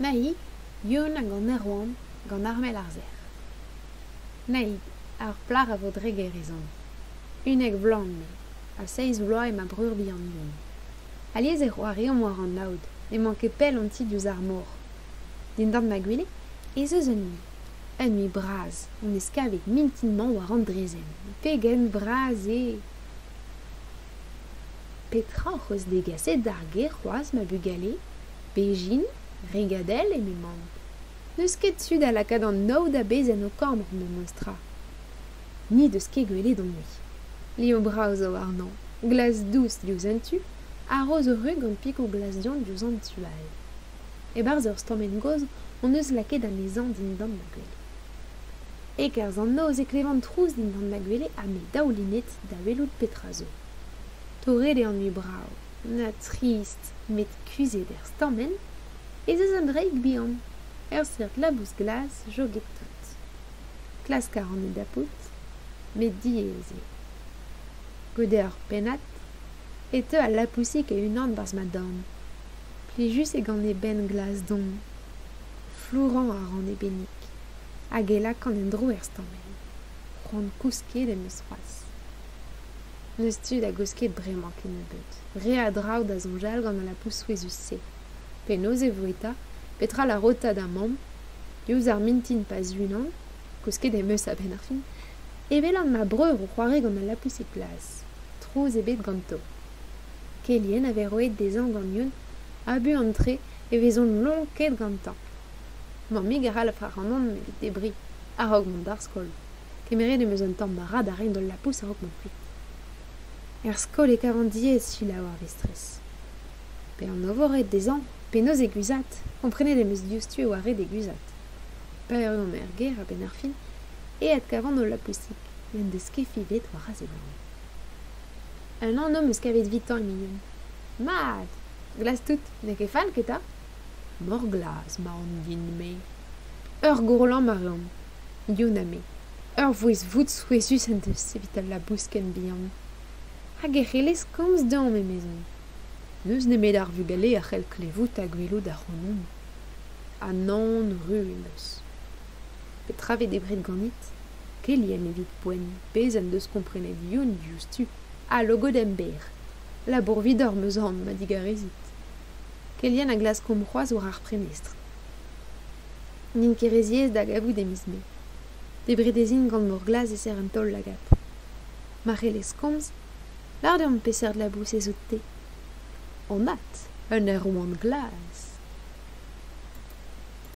Naï, yon a gant erwan, gant armel ar zer. Naï, ar plar a vaudre guérison. Unek vlan me, a 6 vloa ma brur bi an yon. Aliez e c'hoari an war an laoud, e manke pel an ti diouz ar mor. Din dan ma gwele, e zeus un mi braz, on eskavet mintinman war an drezen. Pegen braz e... Petra c'hoz degaset d'ar ger c'hoaz ma bugale, bejin, regadel e me man. Neus ket sud a lakad an naoud a bez en o kamr me monstra. Ni deus ket gwele don mi. Lio brav zo ar nan, glas dous diouz an tu, a roz o rug an piko glas diant diouz an tual. E barz ur stammen goz, on eus laket an ezan din dan ma gwele. E kerz an noz e klevant trouz din dan ma gwele a me daoulinet da welout petra zo. Torret e an mi brav, na trist, met kuzet er stammen, e zeus an dreig bihan, seurt labous glas joget tout. Klaskar an e dapout, met dieze. Gode ur penat, et te a lapousik e unan barz ma dam. Plijus e gant e ben glas don, flourant ar an e benik, hag e lak an en dro er stammen, c'hoant kousket em eus c'hoaz. Neus tud a gosket bremañ ken a beut, re a draoù da zonjal gant a lapous souezus se. Pe noz e voeta, petra la rota da mamm, diouz ar mintin pas unan, kousket em eus a ben ar fin, e velan ma breur o c'hoare gant a lapous e plas, trouz e bet ganto. Kelien a roet dezan gant yon, a bu an tre e vezon lonket gantan. Mamig a ral a frar an an me vit debri, a rog mont d'ar skol, kemeret em eus un tamm marad a ren dol lapous a rog mont kuit. Er skol e kavant diez chila war vestres. Pe an ovoret dezan, pe noz e guzat, komprenet em eus diouztu e oare de guzat. Per eo mer ger a ben ar fin, e et kavant no lapousik, len deus ket fivet war a zegoan. Un an nom eus kavet vitan e mignonn. Mat, glas tout, ne ket fall ket a? Mor glas, ma an din me. Ur gourlan ma reom, yon a me. Ur voez vout souezus en deus evit al labous ken bihan. Hag e c'helez komz dan me mezon. Neus nemet ar vugale a c'hell klevout a gwelo da c'honon. A nan ru eus. Petra vet ebret ganit, kelien evit poen, bez en deus komprenet yon diouz tu, a logo d'ember. La bourvidor meus an ma digarezit. Kelien a glas kom c'hoaz war ar prenestre. Nin kereziez da gavout emiz me. Debredezin gant mor glas e ser un tol lagat. Ma c'helez komz, lar de an peseurt labous e zo te. On mat, un er oan glas.